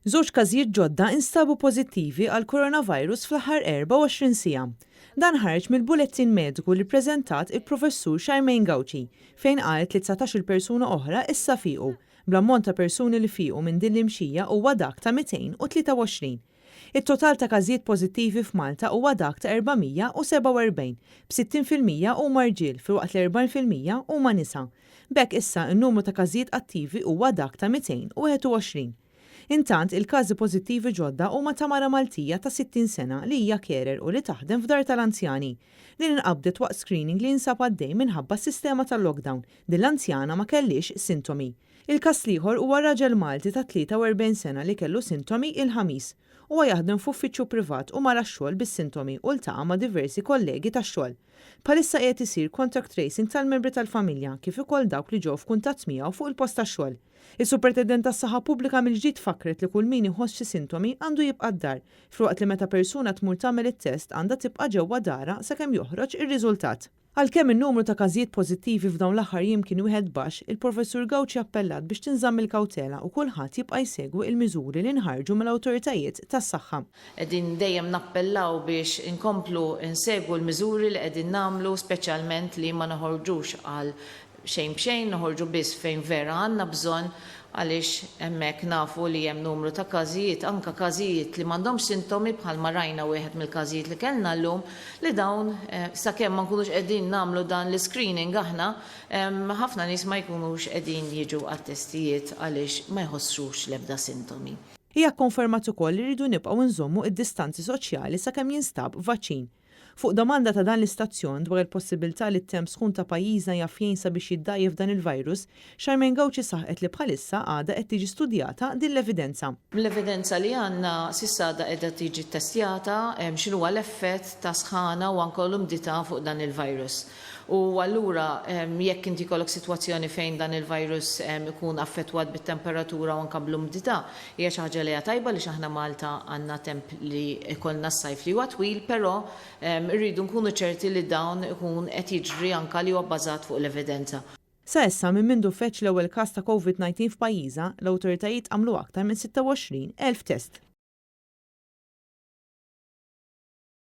Żewġ każijiet ġodda instabu pożittivi għal coronavirus fl-aħħar 24 siegħa. Dan ħareġ mill-bulettin mediku li ppreżentat il-professur Għawċi fejn qalet li 19 persuna oħra issa fiequ, bl-ammont ta' persuni li fiequ minn din l-imxija huwa dak ta' 223. Il-total ta' każijiet pożittivi f'Malta huwa dak ta' 447, b'60% huma rġiel filwaqt li 40% huma nisa. B'hekk issa n-numru ta' każijiet attivi huwa dak ta' 221. Intant il-każi pożittivi ġodda huma ta' mara Maltija ta' 60 sena li hija carer u li taħdem f'dar tal-anzjani. Din inqabdet waqt screening li jinsab għaddej minħabba s-sistema tal-lockdown. Din l-anzjana ma kellix sintomi. Il-każ ieħor huwa raġel Malti ta' 43 sena li kellu sintomi il-ħamis. Huwa jaħdem f'uffiċċju privat u mara x-xogħol bis-sintomi u ltaqa' ma' diversi kollegi tax-xogħol. Bħalissa qed isir contact tracing tal-membri tal-familja kif ukoll dawk li ġew f'kuntatt miegħu fuq il-post tax-xogħol. Il-Superintendent tas-Saħħa Pubblika mill-ġdid fakret li kull min iħoss xi sintomi għandu jibqa' d-dar, filwaqt li meta persuna tmur tagħmel it-test għandha tibqa' ġewwa darha sakemm joħroġ ir-riżultat. Għalkemm in-numru ta' każijiet pożittivi f'dawn l-aħħar jiem kien wieħed baxx, il-Professur Gawċi appellat biex tinżamm il-kawtela u kulħadd jibqa' jsegwi l-miżuri li nħarġu mill-awtoritajiet tas-saħħa. Qegħdin dejjem nappellaw biex inkomplu nsegwu l-miżuri li qegħdin nagħmlu speċjalment li ma noħorġux għal xejn b'xejn, noħorġu biss fejn vera għandna bżonn għaliex hemmhekk nafu li hemm numru ta' każijiet, anke każijiet li m'għandhomx sintomi bħalma rajna wieħed mill-każijiet li kellna llum li dawn sakemm ma nkunux qegħdin nagħmlu dan l-screening aħna ħafna nies ma jkunux qegħdin jiġu għat-testijiet għaliex ma jħossux l-ebda sintomi. Hija kkonfermat ukoll li rridu nibqgħu nżommu id-distanzi soċjali sakemm jinstab vaċċin. Fuq domanda ta' dan l-istazzjon dwar il-possibilità li t-temp sħun ta' pajjiżna jaf jinsa biex jiddajjef dan il-virus, Għawċi saħqet li bħalissa għadha qed tiġi studjata din l-evidenza. L-evidenza li għandna s'issa għadha qiegħda tiġi ttestjata x'inhu l-effett ta' sħana u anke l-umdità fuq dan il-virus. U allura jekk inti kollok sitwazzjoni fejn dan il-virus ikun affettwat bit-temperatura u anke bl-umdità, hija xi ħaġa li hija tajba li aħna Malta għandna temp li jkollna s-sajf li huwa twil, però rridu nkunu ċerti li dawn ikun qed jiġri anke li huwa bbażat fuq l-evidenza. Sa issa minn mindu feċ l-ewwel każ ta' Covid-19 f'pajjiżha, l-awtoritajiet għamlu aktar minn 26,000 test.